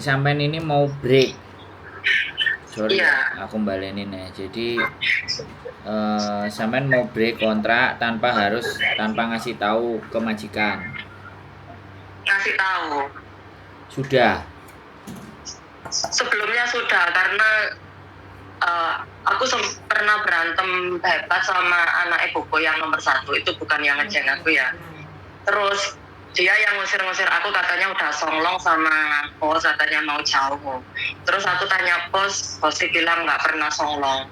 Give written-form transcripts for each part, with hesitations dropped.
sampean ini mau break. Sorry, Iya. aku balenin ya. Jadi sampean mau break kontrak tanpa ngasih tahu ke majikan. Ngasih tahu. Sudah. Sebelumnya sudah karena aku pernah berantem hebat sama anak ibuku yang nomor 1. Itu bukan yang ngejeng aku ya. Terus dia yang ngusir-ngusir aku, katanya udah songlong sama bos, katanya mau jauh. Terus aku tanya bosnya bilang nggak pernah songlong.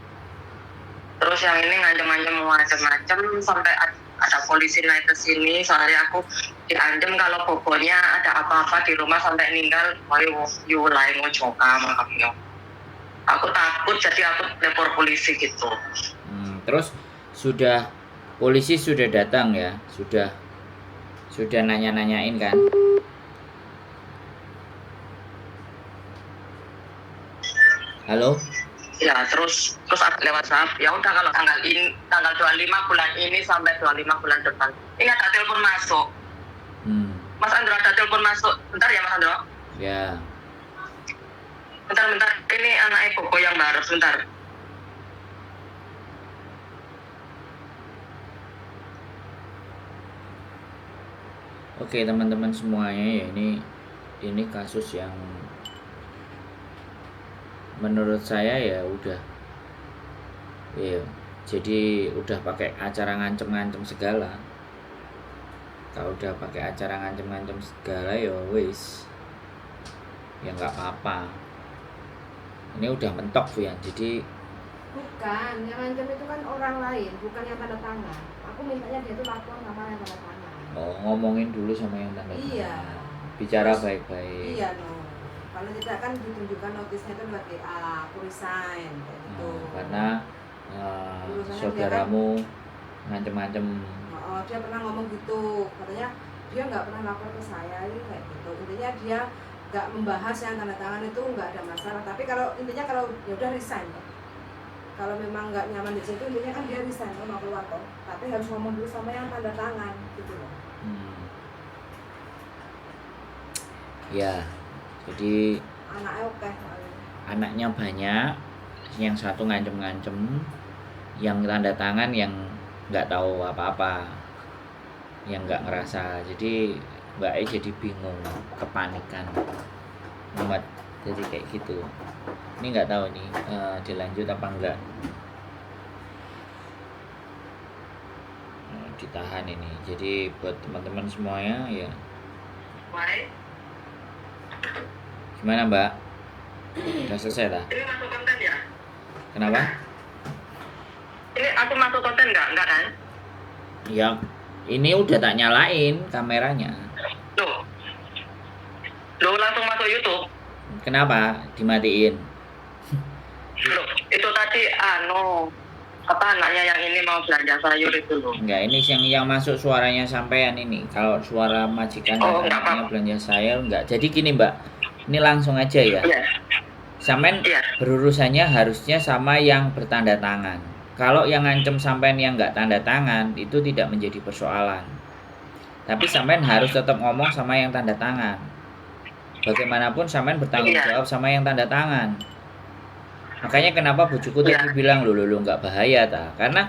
Terus yang ini ngancem-ngancem macam-macam sampai ada polisi naik ke sini, soalnya aku diancam kalau bobonya ada apa-apa di rumah sampai meninggal, you lain ngojoka makanya. Aku takut, jadi aku lapor polisi gitu. Terus polisi sudah datang ya, sudah nanya-nanyain kan? Halo? Ya, terus aku lewat WhatsApp. Ya udah, kalau tanggal 25 bulan ini sampai 25 bulan depan. Ini ada telepon masuk. Mas Andro, ada telepon masuk. Bentar ya Mas Andro. Ya. Bentar. Ini anak ibuku yang baru, bentar. Oke, teman-teman semuanya, ya ini kasus yang menurut saya ya udah jadi udah pakai acara ngancem-ngancem segala. Kalau udah pakai acara ngancem-ngancem segala ya wis, ya nggak apa-apa. Ini udah mentok ya. Jadi bukan yang ngancem itu kan orang lain, bukan yang tanda tangan. Aku mintanya dia tuh lapor sama yang tanda tangan. Ngomongin dulu sama yang tanda tangan. Iya. Bicara baik-baik. Iya no. Kalau tidak kan ditunjukkan notisnya itu lewat WA, aku resign kayak gitu. Karena saudaramu ngancem-ngancem. Dia pernah ngomong gitu, katanya dia nggak pernah lapor ke saya ini kayak gitu. Intinya dia nggak membahas yang tanda tangan itu nggak ada masalah. Tapi kalau intinya kalau ya udah resign. Kalau memang nggak nyaman di situ, intinya kan dia resign mau keluar toh. Tapi harus ngomong dulu sama yang tanda tangan gitu loh. Ya, jadi anaknya banyak, yang satu ngancem-ngancem, yang tanda tangan yang nggak tahu apa-apa, yang nggak ngerasa. Jadi Mbak E jadi bingung, kepanikan, mumet, jadi kayak gitu. Ini nggak tahu nih dilanjut apa enggak. Ditahan ini. Jadi buat teman-teman semuanya ya. Gimana Mbak? Udah selesai lah? Ini masuk konten ya? Kenapa? Ini aku masuk konten nggak kan? Ya, ini udah tak nyalain kameranya. Loh, langsung masuk YouTube. Kenapa dimatiin? Loh, itu tadi anaknya yang ini mau belanja sayur itu loh. Enggak, ini yang masuk suaranya sampean ini. Kalau suara majikan anaknya belanja sayur enggak. Jadi gini Mbak, ini langsung aja ya. Sampean berurusannya harusnya sama yang bertanda tangan. Kalau yang ngancem sampean yang enggak tanda tangan, itu tidak menjadi persoalan. Tapi sampean harus tetap ngomong sama yang tanda tangan. Bagaimanapun sampean bertanggung jawab sama yang tanda tangan. Makanya kenapa bujuku tadi bilang lu nggak bahaya ta? Karena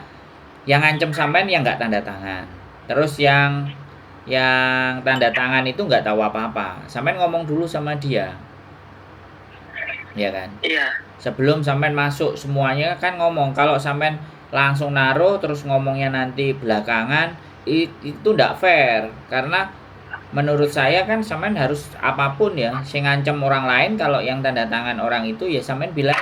yang ngancem sampean yang nggak tanda tangan. Terus yang tanda tangan itu nggak tahu apa-apa. Sampean ngomong dulu sama dia. Ya kan? Iya. Sebelum sampean masuk semuanya kan ngomong. Kalau sampean langsung naruh terus ngomongnya nanti belakangan, itu nggak fair. Karena menurut saya kan sampean harus apapun ya, sing ngancem orang lain, kalau yang tanda tangan orang itu ya sampean bilang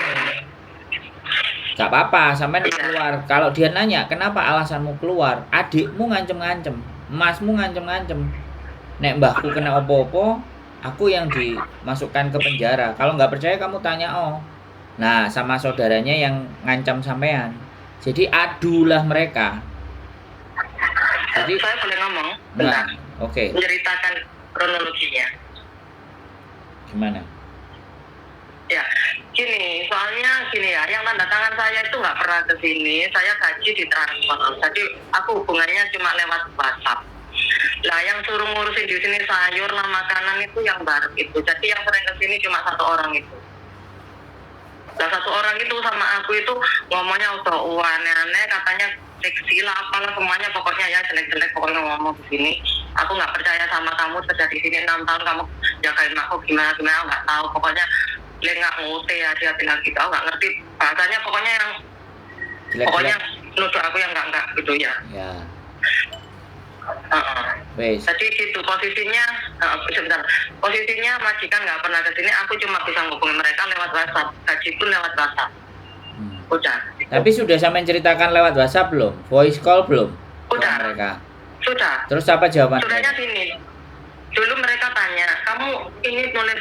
gak apa-apa, sampean keluar. Kalau dia nanya kenapa alasanmu keluar, adikmu ngancem-ngancem, emasmu ngancem-ngancem, nek mbahku kena opo-opo, aku yang dimasukkan ke penjara. Kalau nggak percaya kamu tanya nah sama saudaranya yang ngancam sampean. Jadi adulah mereka. Jadi saya boleh ngomong? Nah, oke. Menceritakan kronologinya. Gimana? Ya, soalnya gini ya, yang tanda tangan saya itu nggak pernah ke sini, saya gaji ditransfer. Jadi aku hubungannya cuma lewat WhatsApp. Lah yang suruh ngurusin di sini sayur lah makanan itu yang baru itu. Jadi yang sering kesini cuma satu orang itu. Lah satu orang itu sama aku itu ngomongnya udah aneh-aneh, katanya seksi lah apalah semuanya, pokoknya ya jelek-jelek pokoknya ngomong di sini. Aku nggak percaya sama kamu, kerja di sini 6 tahun kamu jagain aku gimana nggak tahu, pokoknya dia nggak ngute ya, dia bilang gitu. Aku nggak ngerti bahasanya, pokoknya yang pokoknya nuduh aku yang nggak gitu ya. Ya. Wes. Jadi gitu posisinya, sebentar. Posisinya majikan nggak pernah kesini, aku cuma bisa ngubungin mereka lewat WhatsApp. Gaji pun lewat WhatsApp. Udah. Gitu. Tapi sudah sampai ceritakan lewat WhatsApp belum? Voice call belum? Udah. Mereka. Sudah. Terus apa jawaban? Sudahnya sini. Dulu mereka tanya, kamu ini nulis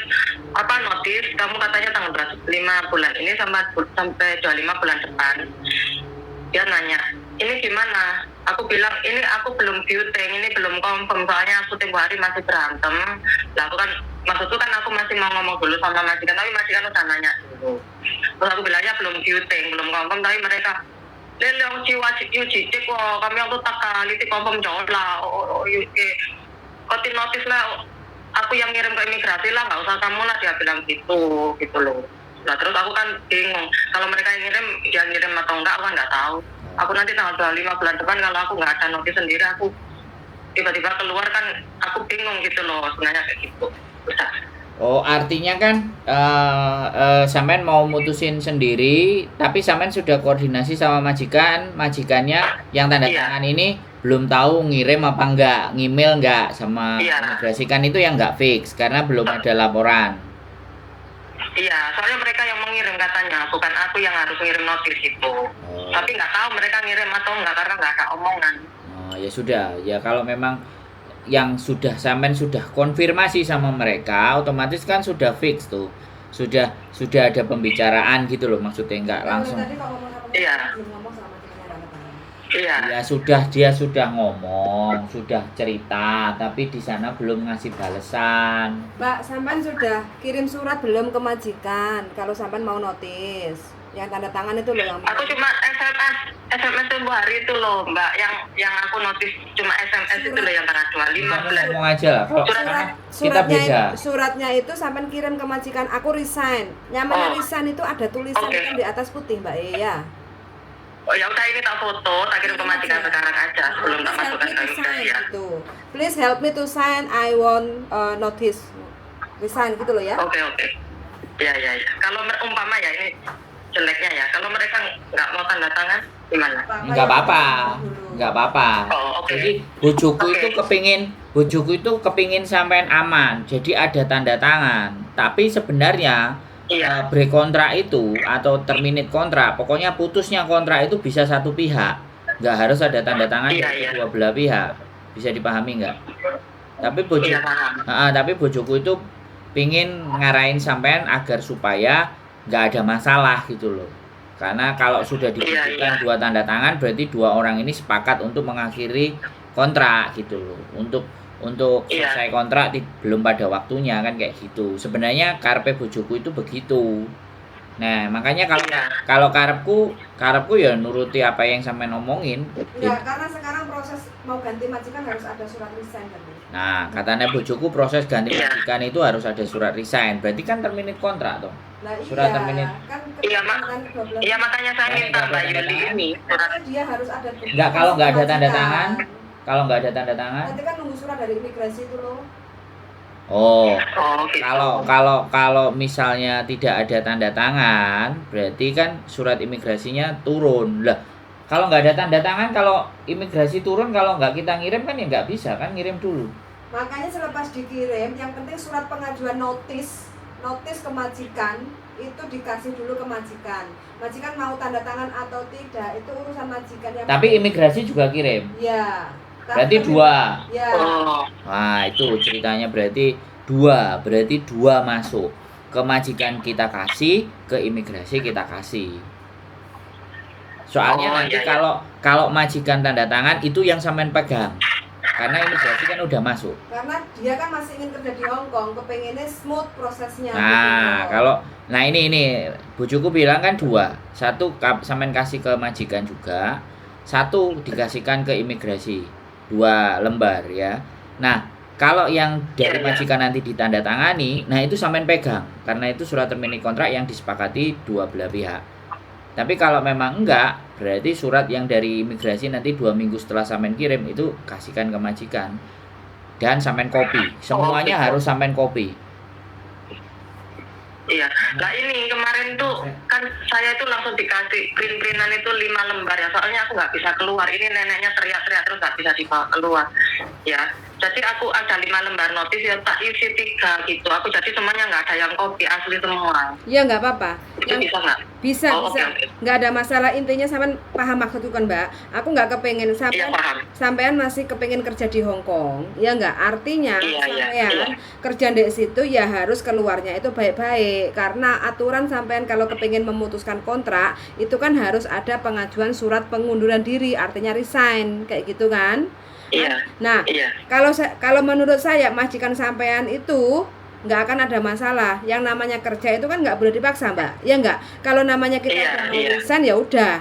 apa notis? Kamu katanya tanggal 5 bulan ini sampai 25 bulan depan. Dia nanya, ini gimana? Aku bilang, ini aku belum syuting, ini belum confirm, soalnya aku tempoh hari masih berantem. Lah aku kan, maksudku kan aku masih mau ngomong dulu sama majikan, tapi majikan udah nanya dulu. Terus aku bilangnya belum syuting, belum confirm, tapi mereka lelong wajib cicik kok, kami aku tak kali ti confirm jauh lah, kotin notis lah, aku yang ngirim ke imigrasi lah, nggak usah kamu lah, dia bilang gitu loh. Nah terus aku kan bingung, kalau mereka yang ngirim, dia ngirim atau enggak, aku kan nggak tahu. Aku nanti tanggal 25 bulan depan kalau aku nggak ada notis sendiri, aku tiba-tiba keluar kan, aku bingung gitu loh, sebenarnya kayak gitu. Udah. Oh, artinya kan sampean mau mutusin sendiri, tapi sampean sudah koordinasi sama majikannya yang tanda tangan ini belum tahu ngirim apa enggak, ngemail enggak sama imigrasi kan itu yang enggak fix karena belum ada laporan. Iya, soalnya mereka yang mengirim katanya, bukan aku yang harus ngirim notis itu. Tapi nggak tahu mereka ngirim atau enggak karena nggak ada omongan. Oh, ya sudah, ya kalau memang yang sampean sudah konfirmasi sama mereka, otomatis kan sudah fix tuh. Sudah ada pembicaraan gitu loh, maksudnya enggak langsung. Iya. Ya dia sudah ngomong, sudah cerita, tapi di sana belum ngasih balesan. Mbak, sampean sudah kirim surat belum ke majikan kalau sampean mau notis? Yang tanda tangan itu loh yang aku cuma SMS tempoh hari itu loh Mbak, yang aku notis cuma SMS itu loh yang tanggal 25 bulan. Ngomong aja lah, kalau kita beda. Suratnya itu sampean kirim ke majikan, aku resign. Nyamannya resign itu ada tulisan kan di atas putih Mbak Iya. Oh ya udah, ini tak foto, tak kirim ke majikan sekarang aja sebelum tak masukkan ke imigrasi ya. Gitu. Please help me to sign, I want notice resign gitu loh ya. Oke. Ya. Kalau umpama ya ini jeleknya ya, kalau mereka nggak mau tanda tangan gimana? Nggak apa-apa. Oh, oke. Jadi bojoku itu kepingin sampean aman, jadi ada tanda tangan. Tapi sebenarnya break kontrak itu atau terminate kontrak, pokoknya putusnya kontrak itu bisa satu pihak, nggak harus ada tanda tangan dari dua belah pihak. Bisa dipahami nggak? Tapi bojoku itu pingin ngarahin sampean agar supaya nggak ada masalah gitu loh. Karena kalau sudah dibutuhkan dua tanda tangan, berarti dua orang ini sepakat untuk mengakhiri kontrak gitu loh. Untuk selesai kontrak belum pada waktunya kan kayak gitu. Sebenarnya karepe bojoku itu begitu. Nah, makanya kalau karepku ya nuruti apa yang sampean omongin. Enggak, karena sekarang proses mau ganti majikan harus ada surat resign kan. Nah, katanya bojoku proses ganti majikan itu harus ada surat resign. Berarti kan terminate kontrak toh. Nah, surat terminate. Kan makanya saya minta Mbak Yuli ini. Dia harus ada. Enggak, kalau nggak ada tanda tangan. Kalau nggak ada tanda tangan. Nanti kan nunggu surat dari imigrasi itu loh. Gitu. Kalau misalnya tidak ada tanda tangan, berarti kan surat imigrasinya turun. Lah, kalau nggak ada tanda tangan, kalau imigrasi turun, kalau nggak kita ngirim kan ya nggak bisa kan, ngirim dulu. Makanya selepas dikirim, yang penting surat pengajuan notis ke majikan itu dikasih dulu ke majikan. Majikan mau tanda tangan atau tidak itu urusan majikan yang. Tapi imigrasi juga kirim. Iya. Berarti dua. Ya. Nah, itu ceritanya berarti dua masuk. Ke majikan kita kasih, ke imigrasi kita kasih. Soalnya nanti kalau majikan tanda tangan itu yang sampean pegang. Karena imigrasi kan udah masuk. Karena dia kan masih ingin kerja di Hong Kong, kepengennya smooth prosesnya. Nah, ini bojoku bilang kan dua. Satu sampean kasih ke majikan juga, satu dikasihkan ke imigrasi. 2 lembar ya. Nah, kalau yang dari Iya, iya. majikan nanti ditandatangani, nah itu sampean pegang karena itu surat termini kontrak yang disepakati dua belah pihak. Tapi kalau memang enggak, berarti surat yang dari imigrasi nanti 2 minggu setelah sampean kirim itu kasihkan ke majikan dan sampean copy. Semuanya harus sampean copy. Iya. Nah ini kemarin tuh kan saya tuh langsung dikasih print-printan itu 5 lembar ya. Soalnya aku nggak bisa keluar. Ini neneknya teriak-teriak terus nggak bisa dibawa keluar. Ya. Jadi aku ada 5 lembar notis ya tak isi 3 gitu. Aku jadi semuanya nggak ada yang kopi asli semua. Ya nggak apa-apa. Itu bisa nggak? Bisa, Oh, bisa. oke. Nggak ada masalah. Intinya sampean paham maksudku kan, Mbak. Aku nggak kepengen Iya paham. sampean masih kepengen kerja di Hong Kong. Ya nggak? Artinya Iya, sampean kerja di situ ya harus keluarnya itu baik-baik. Karena aturan sampean kalau kepengen memutuskan kontrak itu kan harus ada pengajuan surat pengunduran diri, artinya resign kayak gitu kan. Iya. Nah, Iya. kalau menurut saya majikan sampean itu nggak akan ada masalah. Yang namanya kerja itu kan nggak boleh dipaksa, Mbak. Ya nggak? Kalau namanya kita Iya, udah mau iya. resign ya udah.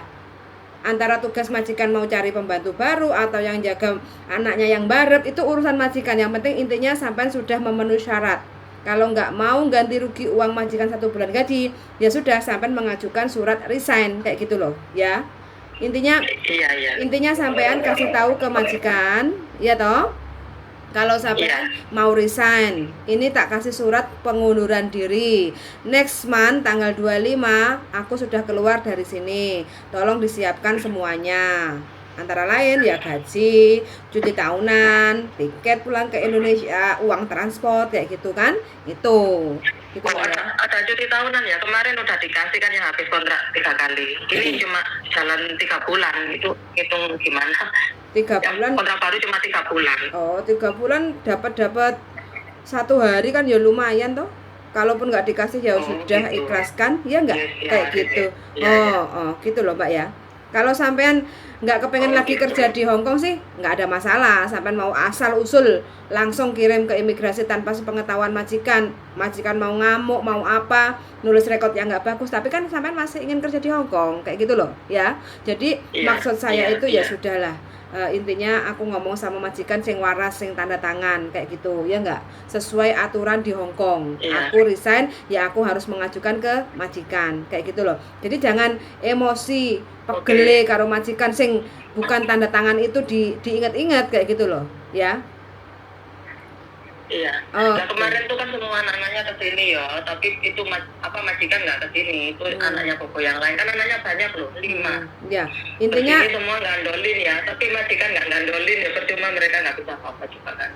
Antara tugas majikan mau cari pembantu baru atau yang jaga anaknya yang barep itu urusan majikan. Yang penting intinya sampean sudah memenuhi syarat. Kalau nggak mau ganti rugi uang majikan 1 bulan gaji, ya sudah sampean mengajukan surat resign kayak gitu loh, ya. Intinya Iya. sampean kasih tahu ke majikan, ya toh. Kalau sampean mau resign, ini tak kasih surat pengunduran diri. Next month tanggal 25 aku sudah keluar dari sini. Tolong disiapkan semuanya. Antara lain ya gaji, cuti tahunan, tiket pulang ke Indonesia, uang transport kayak gitu kan. Itu. Gitu Oh, ada cuti tahunan ya. Kemarin udah dikasih kan yang habis kontrak 3 kali. Ini cuma jalan 3 bulan. Itu hitung gimana? 3 bulan. Kontrak baru cuma 3 bulan. Oh, 3 bulan dapat 1 hari kan ya lumayan toh. Kalaupun nggak dikasih ya sudah gitu. ikhlaskan, ya nggak kayak gitu. Gitu loh Mbak ya. Kalau sampean nggak kepengen lagi kerja di Hong Kong sih nggak ada masalah. Sampean mau asal usul langsung kirim ke imigrasi tanpa sepengetahuan majikan mau ngamuk mau apa nulis rekod yang nggak bagus, tapi kan sampean masih ingin kerja di Hong Kong kayak gitu loh ya. Jadi maksud saya itu ya sudahlah. Intinya aku ngomong sama majikan sing waras sing tanda tangan kayak gitu ya enggak sesuai aturan di Hong Kong. Aku resign ya aku harus mengajukan ke majikan kayak gitu loh. Jadi jangan emosi pegele karo majikan sing bukan tanda tangan itu diingat-ingat kayak gitu loh ya. Iya. Nah kemarin tuh kan semua anak-anaknya ke sini ya, tapi itu majikan nggak ke sini, itu anaknya Bobo yang lain kan anaknya banyak loh, 5. Ya intinya ini semua ngandolin ya, tapi majikan nggak ngandolin ya percuma mereka nggak bisa apa-apa juga kan.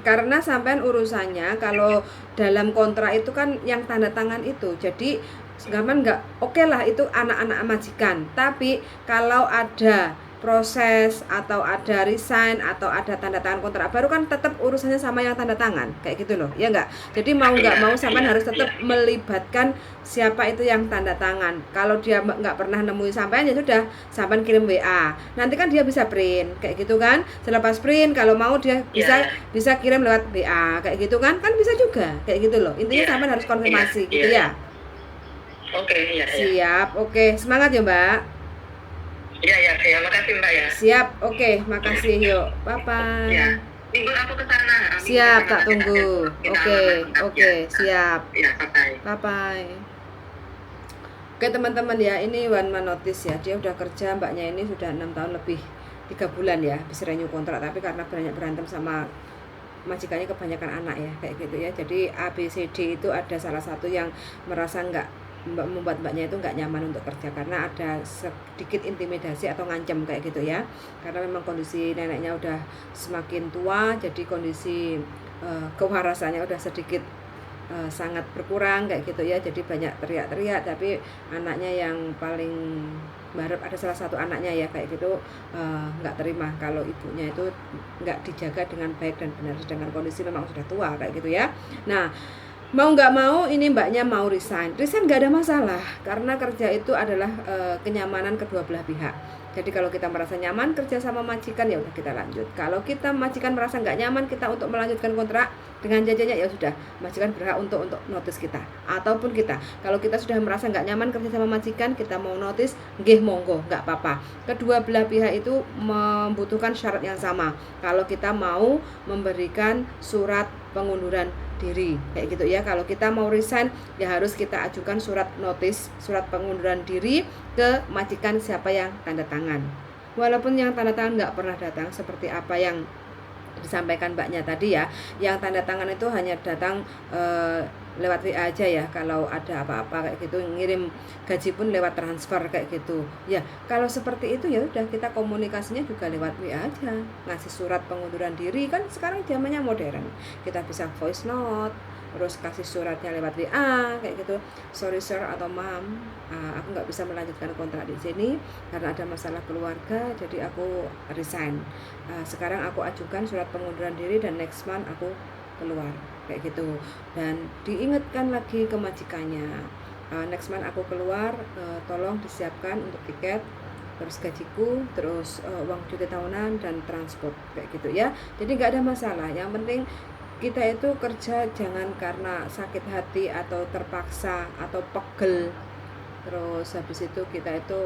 Karena sampean urusannya kalau dalam kontrak itu kan yang tanda tangan itu, jadi gampang nggak oke lah itu anak-anak majikan, tapi kalau ada proses atau ada resign atau ada tanda tangan kontrak baru kan tetap urusannya sama yang tanda tangan kayak gitu loh ya enggak. Jadi mau nggak mau sampean harus tetap melibatkan siapa itu yang tanda tangan. Kalau dia nggak pernah nemuin sampean ya sudah sampean kirim WA, nanti kan dia bisa print kayak gitu kan. Selepas print kalau mau dia bisa kirim lewat WA kayak gitu kan bisa juga kayak gitu loh. Intinya sampean harus konfirmasi gitu ya. Oke. Siap. Oke, semangat ya Mbak. Iya, makasih Mbak ya. Siap, oke, makasih yuk. Bye-bye. Ya, minggu aku ke sana. Siap, tak tunggu. Oke, siap. Ya, bye-bye. Bye-bye. Oke teman-teman ya, ini one man notice ya. Dia udah kerja, mbaknya ini sudah 6 tahun lebih 3 bulan ya, bisa renew kontrak, tapi karena banyak berantem sama majikannya kebanyakan anak ya, kayak gitu ya. Jadi ABCD itu ada salah satu yang merasa membuat mbaknya itu nggak nyaman untuk kerja karena ada sedikit intimidasi atau ngancem kayak gitu ya, karena memang kondisi neneknya udah semakin tua, jadi kondisi kewarasannya udah sedikit sangat berkurang kayak gitu ya, jadi banyak teriak-teriak, tapi anaknya yang paling barep ada salah satu anaknya ya kayak gitu nggak terima kalau ibunya itu nggak dijaga dengan baik dan benar, sedangkan kondisi memang sudah tua kayak gitu ya. Nah mau nggak mau ini mbaknya mau resign nggak ada masalah karena kerja itu adalah kenyamanan kedua belah pihak. Jadi kalau kita merasa nyaman kerja sama majikan, ya udah kita lanjut. Kalau kita majikan merasa nggak nyaman kita untuk melanjutkan kontrak dengan jajannya, ya sudah, majikan berhak untuk notice kita. Ataupun kita, kalau kita sudah merasa nggak nyaman kerja sama majikan, kita mau notice, nggih monggo, nggak apa-apa. Kedua belah pihak itu membutuhkan syarat yang sama. Kalau kita mau memberikan surat pengunduran diri kayak gitu ya. Kalau kita mau resign, ya harus kita ajukan surat notice, surat pengunduran diri ke majikan siapa yang tanda tangan. Walaupun yang tanda tangan nggak pernah datang, seperti apa yang disampaikan mbaknya tadi ya, yang tanda tangan itu hanya datang lewat WA aja ya. Kalau ada apa-apa kayak gitu, ngirim gaji pun lewat transfer kayak gitu ya. Kalau seperti itu ya udah, kita komunikasinya juga lewat WA aja, ngasih surat pengunduran diri. Kan sekarang zamannya modern, kita bisa voice note, terus kasih suratnya lewat WA kayak gitu. Sorry sir atau ma'am, aku nggak bisa melanjutkan kontrak di sini karena ada masalah keluarga, jadi aku resign. Sekarang aku ajukan surat pengunduran diri dan next month aku keluar kayak gitu. Dan diingatkan lagi ke majikannya, next month aku keluar, tolong disiapkan untuk tiket, terus gajiku, terus uang cuti tahunan dan transport kayak gitu ya. Jadi nggak ada masalah. Yang penting kita itu kerja jangan karena sakit hati atau terpaksa atau pegel, terus habis itu kita itu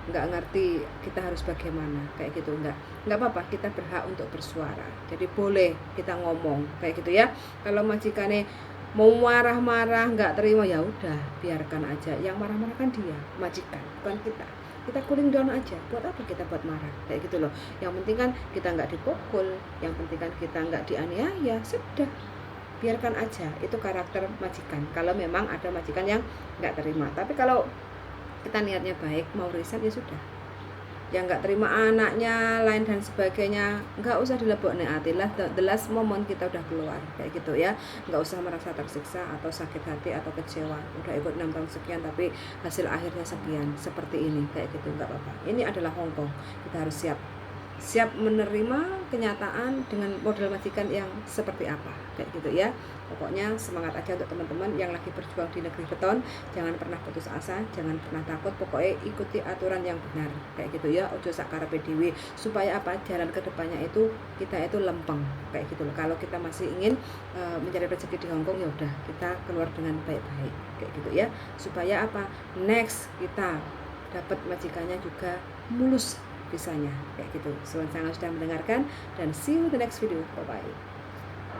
nggak ngerti kita harus bagaimana kayak gitu. Nggak apa-apa, kita berhak untuk bersuara, jadi boleh kita ngomong kayak gitu ya. Kalau majikannya mau marah-marah nggak terima, ya udah biarkan aja. Yang marah-marah kan dia, majikan, bukan kita cooling down aja. Buat apa kita buat marah kayak gitu loh. Yang penting kan kita nggak dipukul, yang penting kan kita nggak dianiaya, sudah biarkan aja. Itu karakter majikan kalau memang ada majikan yang nggak terima. Tapi kalau kita niatnya baik, mau resign, ya sudah. Yang nggak terima anaknya lain dan sebagainya, nggak usah dilebokne hati lah. The last moment kita udah keluar kayak gitu ya. Nggak usah merasa tersiksa atau sakit hati atau kecewa, udah ikut 6 tahun sekian tapi hasil akhirnya sekian seperti ini kayak gitu. Nggak apa-apa, ini adalah Hongkong, kita harus siap menerima kenyataan dengan model majikan yang seperti apa kayak gitu ya. Pokoknya semangat aja untuk teman-teman yang lagi berjuang di negeri beton. Jangan pernah putus asa, jangan pernah takut, pokoknya ikuti aturan yang benar kayak gitu ya. Ojo sak karepe dhewe, supaya apa, jalan ke depannya itu kita itu lempeng kayak gitu loh. Kalau kita masih ingin mencari rezeki di Hongkong, ya udah kita keluar dengan baik-baik kayak gitu ya, supaya apa, next kita dapat majikannya juga mulus bisanya kayak gitu. Sudah mendengarkan dan see you the next video. Bye bye.